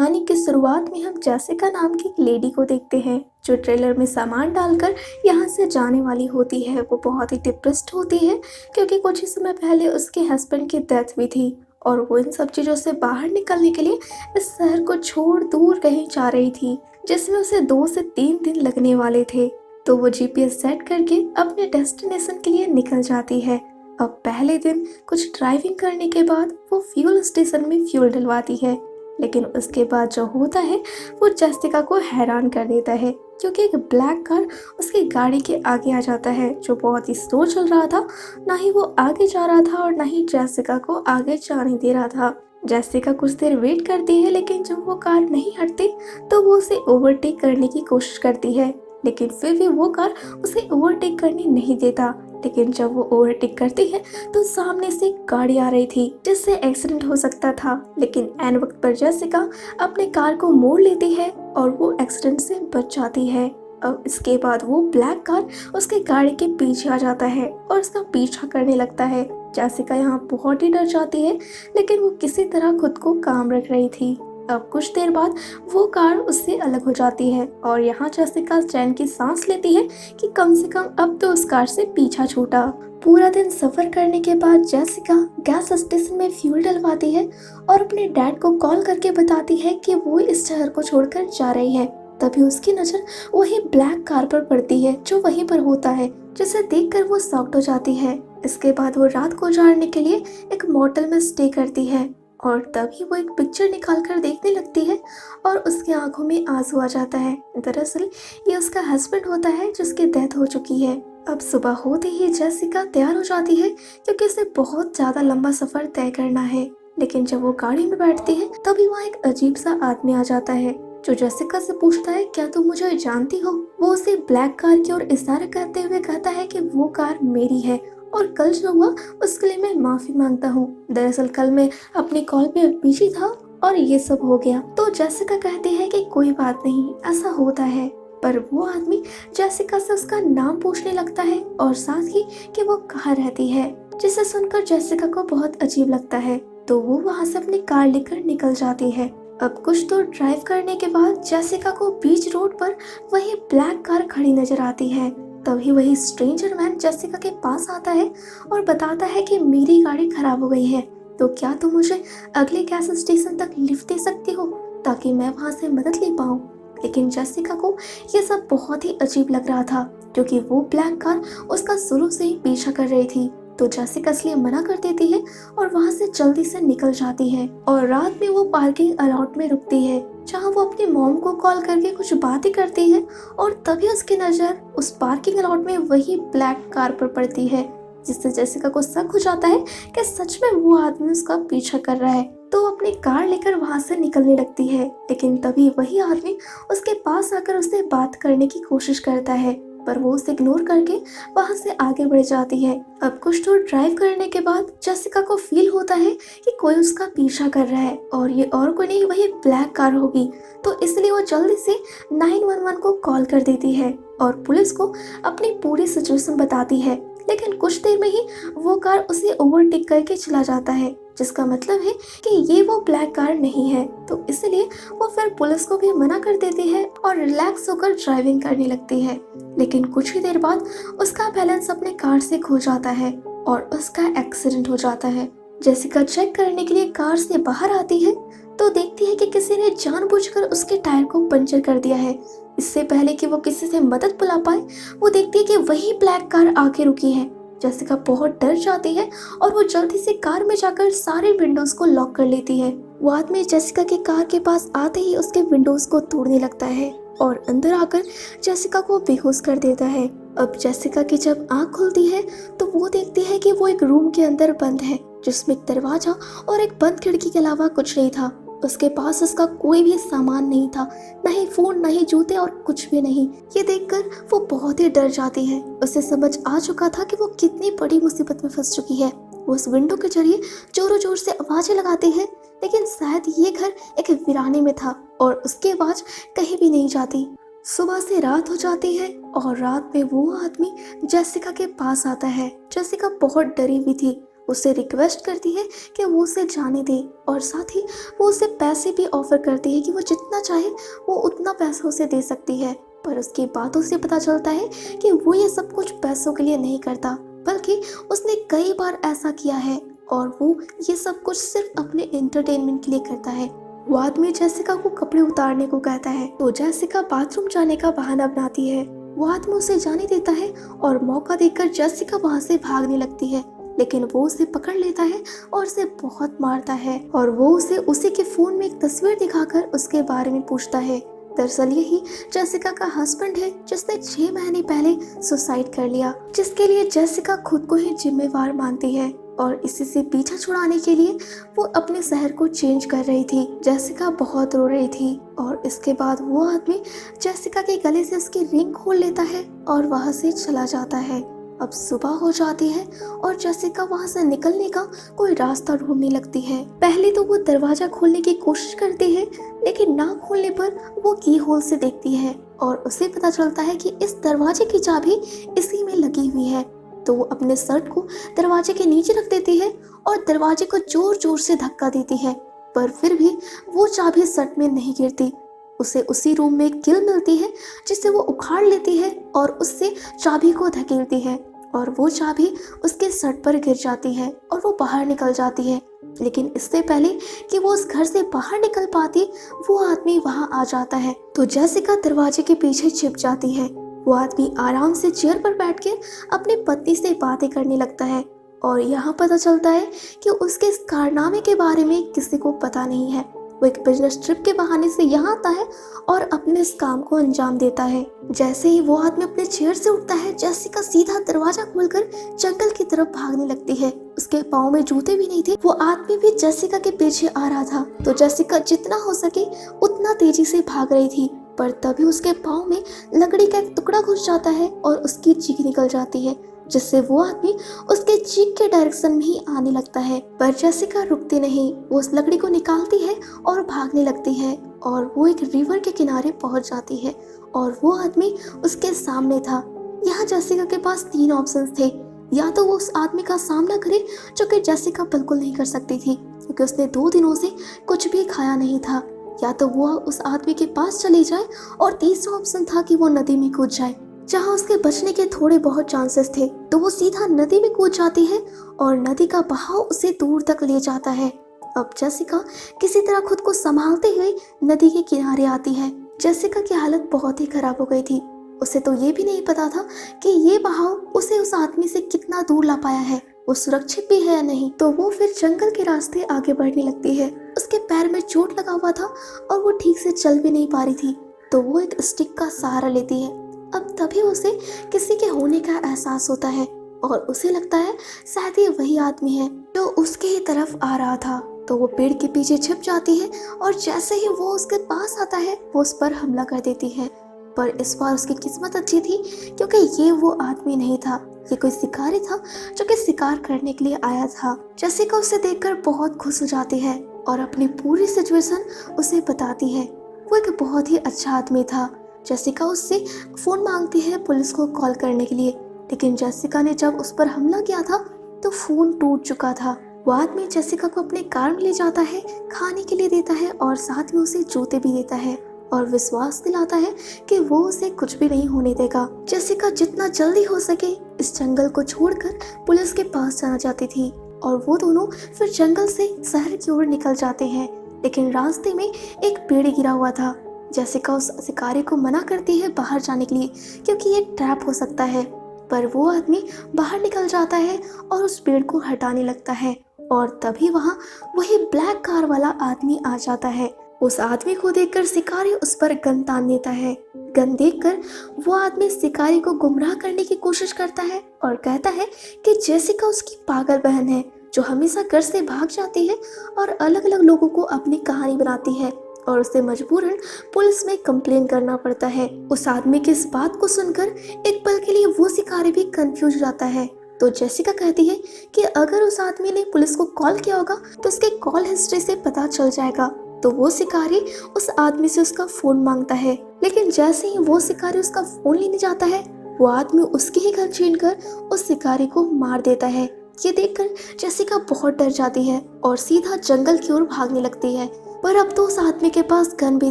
कहानी की शुरुआत में हम जेसिका नाम की एक लेडी को देखते हैं जो ट्रेलर में सामान डालकर यहाँ से जाने वाली होती है। वो बहुत ही डिप्रेस्ड होती है क्योंकि कुछ ही समय पहले उसके हस्बैंड की डेथ हुई थी और वो इन सब चीज़ों से बाहर निकलने के लिए इस शहर को छोड़ दूर कहीं जा रही थी, जिसमें उसे 2 से 3 दिन लगने वाले थे। तो वो जीपीएस सेट करके अपने डेस्टिनेशन के लिए निकल जाती है। अब पहले दिन कुछ ड्राइविंग करने के बाद वो फ्यूल स्टेशन में फ्यूल डलवाती है, लेकिन उसके बाद जो होता है वो जेसिका को हैरान कर देता है क्योंकि एक ब्लैक कार उसकी गाड़ी के आगे आ जाता है जो बहुत ही स्लो चल रहा था। ना ही वो आगे जा रहा था और ना ही जेसिका को आगे जाने दे रहा था। जेसिका कुछ देर वेट करती है, लेकिन जब वो कार नहीं हटती तो वो उसे ओवरटेक करने की कोशिश करती है, लेकिन फिर भी वो कार उसे ओवरटेक करने नहीं देता। लेकिन जब वो ओवरटेक करती है तो सामने से एक गाड़ी आ रही थी जिससे एक्सीडेंट हो सकता था, लेकिन एन वक्त पर जेसिका अपने कार को मोड़ लेती है और वो एक्सीडेंट से बच जाती है। अब इसके बाद वो ब्लैक कार उसके गाड़ी के पीछे आ जाता है और उसका पीछा करने लगता है। जेसिका यहाँ बहुत ही डर जाती है, लेकिन वो किसी तरह खुद को काम रख रही थी। अब कुछ देर बाद वो कार उससे अलग हो जाती है और यहाँ जेसिका चैन की सांस लेती है कि कम से कम अब तो उस कार से पीछा छूटा। पूरा दिन सफर करने के बाद जेसिका गैस स्टेशन में फ्यूल डलवाती है और अपने डैड को कॉल करके बताती है कि वो इस शहर को छोड़कर जा रही है। तभी उसकी नजर वही ब्लैक कार पर पड़ती है जो वहीं पर होता है, जिसे देखकर वो शॉक्ड हो जाती है। इसके बाद वो रात को गुजारने के लिए एक मोटल में स्टे करती है और तभी वो एक पिक्चर निकाल कर देखने लगती है और उसकी आंखों में आंसू आ जाता है। दरअसल ये उसका हस्बैंड होता है जिसकी डेथ हो चुकी है। अब सुबह होते ही जेसिका तैयार हो जाती है क्योंकि उसे बहुत ज्यादा लंबा सफर तय करना है, लेकिन जब वो गाड़ी में बैठती है तभी वहाँ एक अजीब सा आदमी आ जाता है जो जेसिका से पूछता है, क्या तुम मुझे जानती हो? वो उसे ब्लैक कार की ओर इशारा करते हुए कहता है कि वो कार मेरी है और कल जो हुआ उसके लिए मैं माफी मांगता हूँ। दरअसल कल मैं अपनी कॉल पे बिजी था और ये सब हो गया। तो जेसिका कहती है कि कोई बात नहीं, ऐसा होता है। पर वो आदमी जेसिका से उसका नाम पूछने लगता है और साथ ही कि वो कहाँ रहती है, जिसे सुनकर जेसिका को बहुत अजीब लगता है। तो वो वहाँ से अपनी कार लेकर निकल जाती है। अब कुछ दूर ड्राइव करने के बाद जेसिका को बीच रोड पर वही ब्लैक कार खड़ी नजर आती है। तभी वही स्ट्रेंजर मैन जेसिका के पास आता है और बताता है कि मेरी गाड़ी खराब हो गई है, तो क्या तुम मुझे अगले गैस स्टेशन तक लिफ्ट दे सकती हो ताकि मैं वहां से मदद ले पाऊँ। लेकिन जेसिका को यह सब बहुत ही अजीब लग रहा था क्योंकि वो ब्लैक कार उसका शुरू से ही पीछा कर रही थी। तो जेसिका इसलिए मना कर देती है और वहां से जल्दी से निकल जाती है और रात में वो पार्किंग अलॉट में रुकती है जहां वो अपनी मॉम को कॉल करके कुछ बातें करती है और तभी उसकी नजर उस पार्किंग अलॉट में वही ब्लैक कार पर पड़ती है, जिससे जेसिका को शक हो जाता है कि सच में वो आदमी उसका पीछा कर रहा है। तो वो अपनी कार लेकर वहां से निकलने लगती है, लेकिन तभी वही आदमी उसके पास आकर उससे बात करने की कोशिश करता है, पर वो उसे इग्नोर करके वहां से आगे बढ़ जाती है। अब कुछ दूर ड्राइव करने के बाद जेसिका को फील होता है कि कोई उसका पीछा कर रहा है और ये और कोई नहीं वही ब्लैक कार होगी। तो इसलिए वो जल्दी से 911 को कॉल कर देती है और पुलिस को अपनी पूरी सिचुएशन बताती है। लेकिन कुछ देर में ही वो कार उसे ओवरटेक करके चला जाता है, जिसका मतलब है कि ये वो ब्लैक कार नहीं है। तो इसलिए वो फिर पुलिस को भी मना कर देती है और रिलैक्स होकर ड्राइविंग करने लगती है। लेकिन कुछ ही देर बाद उसका बैलेंस अपने कार से खो जाता है और उसका एक्सीडेंट हो जाता है। जेसिका चेक करने के लिए कार से बाहर आती है तो देखती है कि किसी ने जानबूझकर उसके टायर को पंचर कर दिया है। इससे पहले कि वो किसी से मदद बुला पाए, वो देखती है कि वही ब्लैक कार आके रुकी है। जेसिका बहुत डर जाती है और वो जल्दी से कार में जाकर सारे विंडोज को लॉक कर लेती है। वो आदमी जेसिका के कार के पास आते ही उसके विंडोज को तोड़ने लगता है और अंदर आकर जेसिका को बेहोश कर देता है। अब जेसिका की जब आंख खुलती है तो वो देखती है कि वो एक रूम के अंदर बंद है, जिसमें एक दरवाजा और एक बंद खिड़की के अलावा कुछ नहीं था। उसके पास उसका कोई भी सामान नहीं था, न ही फोन, न ही जूते और कुछ भी नहीं। ये देखकर वो बहुत ही डर जाती है। उसे समझ आ चुका था कि वो कितनी बड़ी मुसीबत में फंस चुकी है। वो उस विंडो के जरिए जोरों जोर से आवाजें लगाती है, लेकिन शायद ये घर एक वीराने में था और उसकी आवाज कहीं भी नहीं जाती। सुबह से रात हो जाती है और रात में वो आदमी जेसिका के पास आता है। जेसिका बहुत डरी हुई थी उसे रिक्वेस्ट करती है कि वो उसे जाने दे और साथ ही वो उसे पैसे भी ऑफर करती है कि वो जितना चाहे वो उतना पैसा उसे दे सकती है। पर उसकी बातों से पता चलता है कि वो ये सब कुछ पैसों के लिए नहीं करता, बल्कि उसने कई बार ऐसा किया है और वो ये सब कुछ सिर्फ अपने एंटरटेनमेंट के लिए करता है। वो आदमी जेसिका को कपड़े उतारने को कहता है तो जेसिका बाथरूम जाने का बहाना बनाती है। वो आदमी उसे जाने देता है और मौका देखकर जेसिका वहां से भागने लगती है, लेकिन वो उसे पकड़ लेता है और उसे बहुत मारता है और वो उसे उसी के फोन में एक तस्वीर दिखाकर उसके बारे में पूछता है। दरअसल यही जेसिका का हस्बैंड है जिसने 6 महीने पहले सुसाइड कर लिया, जिसके लिए जेसिका खुद को ही जिम्मेवार मानती है और इसी से पीछा छुड़ाने के लिए वो अपने शहर को चेंज कर रही थी। जेसिका बहुत रो रही थी और इसके बाद वो आदमी जेसिका के गले से उसकी रिंग खोल लेता है और वहां से चला जाता है। अब सुबह हो जाती है और जेसिका वहां से निकलने का कोई रास्ता ढूंढने लगती है। पहले तो वो दरवाजा खोलने की कोशिश करती है, लेकिन ना खोलने पर वो की होल से देखती है और उसे पता चलता है कि इस दरवाजे की चाबी इसी में लगी हुई है। तो वो अपने शर्ट को दरवाजे के नीचे रख देती है और दरवाजे को जोर जोर से धक्का देती है, पर फिर भी वो चाबी शर्ट में नहीं गिरती। उसे उसी रूम में एक कील मिलती है जिसे वो उखाड़ लेती है और उससे चाबी को धकेलती है और वो चाबी उसके शर्ट पर गिर जाती है और वो बाहर निकल जाती है। लेकिन इससे पहले कि वो उस घर से बाहर निकल पाती, वो आदमी वहां आ जाता है तो जेसिका दरवाजे के पीछे छिप जाती है। वो आदमी आराम से चेयर पर बैठ के अपनी पत्नी से बातें करने लगता है और यहाँ पता चलता है कि उसके इस कारनामे के बारे में किसी को पता नहीं है। वो एक बिजनेस ट्रिप के बहाने से यहाँ आता है और अपने इस काम को अंजाम देता है। जैसे ही वो आदमी अपने चेयर से उठता है, जेसिका सीधा दरवाजा खोलकर जंगल की तरफ भागने लगती है। उसके पाँव में जूते भी नहीं थे। वो आदमी भी जेसिका के पीछे आ रहा था तो जेसिका जितना हो सके उतना तेजी से भाग रही थी, पर तभी उसके पाँव में लकड़ी का एक टुकड़ा घुस जाता है और उसकी चीख निकल जाती है, जिससे वो आदमी उसके चीख के डायरेक्शन में ही आने लगता है। पर जेसिका रुकती नहीं, वो उस लकड़ी को निकालती है और भागने लगती है और वो एक रिवर के किनारे पहुंच जाती है और वो आदमी उसके सामने था। यहाँ जेसिका के पास 3 ऑप्शंस थे। या तो वो उस आदमी का सामना करे, जो कि जेसिका बिल्कुल नहीं कर सकती थी क्योंकि उसने 2 दिनों से कुछ भी खाया नहीं था। या तो वो उस आदमी के पास चली जाए और तीसरा ऑप्शन था कि वो नदी में कूद जाए, जहाँ उसके बचने के थोड़े बहुत चांसेस थे। तो वो सीधा नदी में कूद जाती है और नदी का बहाव उसे दूर तक ले जाता है। अब जेसिका किसी तरह खुद को संभालते हुए नदी के किनारे आती है। जेसिका की हालत बहुत ही खराब हो गई थी। उसे तो ये भी नहीं पता था कि ये बहाव उसे उस आदमी से कितना दूर ला पाया है, वो सुरक्षित भी है या नहीं। तो वो फिर जंगल के रास्ते आगे बढ़ने लगती है। उसके पैर में चोट लगा हुआ था और वो ठीक से चल भी नहीं पा रही थी, तो वो एक स्टिक का सहारा लेती है। अब तभी उसे किसी के होने का एहसास होता है और उसे लगता है शायद ये वही आदमी है जो उसके ही तरफ आ रहा था। तो वो पेड़ के पीछे छिप जाती है और जैसे ही वो उसके पास आता है वो उस पर हमला कर देती है। पर इस बार उसकी किस्मत अच्छी थी क्योंकि ये वो आदमी नहीं था, ये कोई शिकारी था जो कि शिकार करने के लिए आया था। जेसिका उसे देखकर बहुत खुश हो जाती है और अपनी पूरी सिचुएशन उसे बताती है। वो एक बहुत ही अच्छा आदमी था। जेसिका उससे फोन मांगती है पुलिस को कॉल करने के लिए, लेकिन जेसिका ने जब उस पर हमला किया था तो फोन टूट चुका था। वो आदमी जेसिका को अपने कार में ले जाता है, खाने के लिए देता है और साथ में उसे जूते भी देता है और विश्वास दिलाता है कि वो उसे कुछ भी नहीं होने देगा। जेसिका जितना जल्दी हो सके इस जंगल को छोड़कर पुलिस के पास जाना चाहती थी और वो दोनों फिर जंगल से शहर की ओर निकल जाते हैं, लेकिन रास्ते में एक पेड़ गिरा हुआ था। जेसिका उस शिकारी को मना करती है बाहर जाने के लिए क्योंकि ये ट्रैप हो सकता है, पर वो आदमी बाहर निकल जाता है और उस पेड़ को हटाने लगता है और तभी वहाँ वही ब्लैक कार वाला आदमी आ जाता है। उस आदमी को देखकर शिकारी उस पर गन तान देता है। गन देखकर वो आदमी शिकारी को गुमराह करने की कोशिश करता है और कहता है कि जेसिका उसकी पागल बहन है जो हमेशा घर से भाग जाती है और अलग अलग लोगों को अपनी कहानी बनाती है और उसे मजबूरन पुलिस में कंप्लेन करना पड़ता है। उस आदमी की इस बात को सुनकर एक पल के लिए वो शिकारी भी कंफ्यूज हो जाता है। तो जेसिका कहती है कि अगर उस आदमी ने पुलिस को कॉल किया होगा तो उसके कॉल हिस्ट्री से पता चल जाएगा। तो वो शिकारी उस आदमी से उसका फोन मांगता है, लेकिन जैसे ही वो शिकारी उसका फोन लेने जाता है वो आदमी उसकी ही गन छीनकर उस शिकारी को मार देता है। ये देखकर जेसिका बहुत डर जाती है और सीधा जंगल की ओर भागने लगती है। पर अब तो उस आदमी के पास गन भी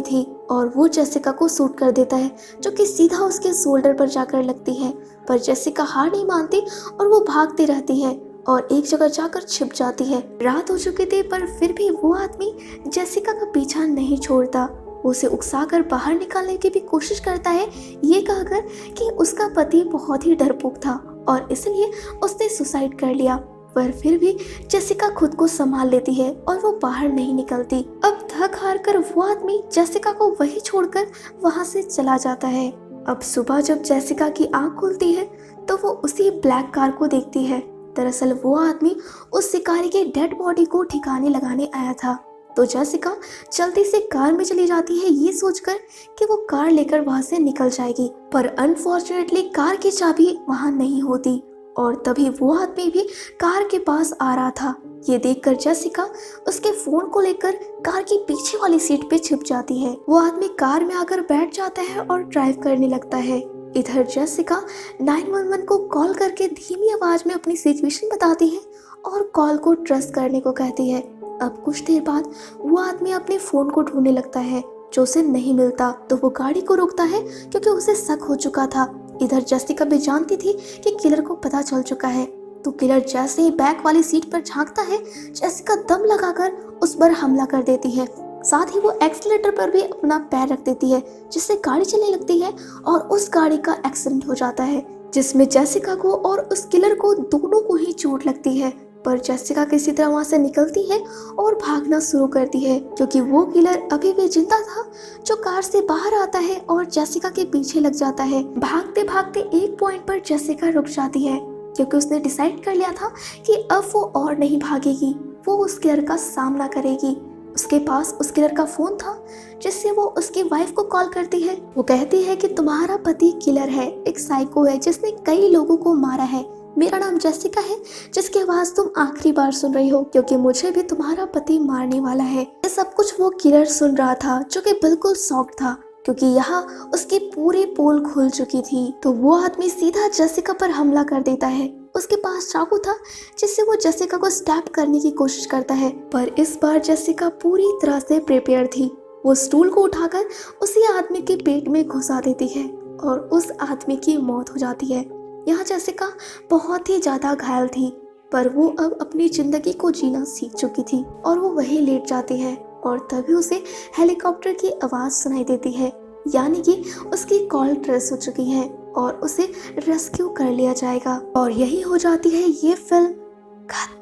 थी और वो जेसिका को शूट कर देता है, जो कि सीधा उसके शोल्डर पर जाकर लगती है। पर जेसिका हार नहीं मानती और वो भागती रहती है और एक जगह जाकर छिप जाती है। रात हो चुकी थी पर फिर भी वो आदमी जेसिका का पीछा नहीं छोड़ता। वो उसे उकसाकर बाहर निकालने की भी कोशिश करता है, ये कहकर कि उसका पति बहुत ही डरपोक था और इसलिए उसने सुसाइड कर लिया। पर फिर भी जेसिका खुद को संभाल लेती है और वो बाहर नहीं निकलती। अब थक हार कर वो आदमी जेसिका को वहीं छोड़कर वहां से चला जाता है। अब सुबह जब जेसिका की आंख खुलती है तो वो उसी ब्लैक कार को देखती है। दरअसल वो आदमी उस शिकारी के डेड बॉडी को ठिकाने लगाने आया था। तो जेसिका जल्दी से कार में चली जाती है, ये सोचकर कि वो कार लेकर वहां से निकल जाएगी। पर अनफॉर्चुनेटली कार की चाबी वहां नहीं होती और तभी वो आदमी भी कार के पास आ रहा था। ये देखकर जेसिका उसके फोन को लेकर कार की पीछे वाली सीट पे छिप जाती है। वो आदमी कार में आकर बैठ जाता है और ड्राइव करने लगता है। इधर जेसिका 911 को कॉल करके धीमी आवाज में अपनी सिचुएशन बताती है और कॉल को ट्रस्ट करने को कहती है। अब कुछ देर बाद वो आदमी अपने फोन को ढूंढने लगता है, जो उसे नहीं मिलता। तो वो गाड़ी को रोकता है क्योंकि उसे शक हो चुका था। इधर जेसिका भी जानती थी कि किलर को पता चल चुका है। तो किलर जैसे ही बैक वाली सीट पर झांकता है, जेसिका दम लगाकर उस पर हमला कर देती है। साथ ही वो एक्सीलेटर पर भी अपना पैर रख देती है, जिससे गाड़ी चलने लगती है और उस गाड़ी का एक्सीडेंट हो जाता है, जिसमें जेसिका को और उस किलर को दोनों को ही चोट लगती है। पर जेसिका किसी तरह वहां से निकलती है और भागना शुरू करती है, क्योंकि वो किलर अभी भी जिंदा था, जो कार से बाहर आता है और जेसिका के पीछे लग जाता है। भागते भागते एक पॉइंट पर जेसिका रुक जाती है, क्योंकि उसने डिसाइड कर लिया था कि अब वो और नहीं भागेगी, वो उस किलर का सामना करेगी। उसके पास उस किलर का फोन था, जिससे वो उसकी वाइफ को कॉल करती है। वो कहती है कि तुम्हारा पति किलर है, एक साइको है जिसने कई लोगों को मारा है। मेरा नाम जेसिका है, जिसकी आवाज तुम आखिरी बार सुन रही हो, क्योंकि मुझे भी तुम्हारा पति मारने वाला है। ये सब कुछ वो किलर सुन रहा था, जो कि बिल्कुल शॉक्ड था, क्योंकि यहाँ उसकी पूरी पोल खुल चुकी थी। तो वो आदमी सीधा जेसिका पर हमला कर देता है। उसके पास चाकू था, जिससे वो जेसिका को स्टैब करने की कोशिश करता है। पर इस बार जेसिका पूरी तरह से प्रिपेयर थी। वो स्टूल को उठाकर उसी आदमी के पेट में घुसा देती है और उस आदमी की मौत हो जाती है। यहाँ जेसिका बहुत ही ज्यादा घायल थी, पर वो अब अपनी जिंदगी को जीना सीख चुकी थी और वो वहीं लेट जाती है और तभी उसे हेलीकॉप्टर की आवाज सुनाई देती है, यानी कि उसकी कॉल ट्रेस हो चुकी है और उसे रेस्क्यू कर लिया जाएगा। और यही हो जाती है ये फिल्म खत्म।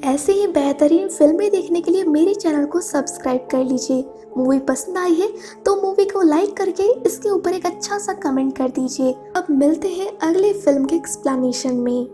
ऐसे ही बेहतरीन फिल्में देखने के लिए मेरे चैनल को सब्सक्राइब कर लीजिए। मूवी पसंद आई है तो मूवी को लाइक करके इसके ऊपर एक अच्छा सा कमेंट कर दीजिए। अब मिलते हैं अगले फिल्म के एक्सप्लेनेशन में।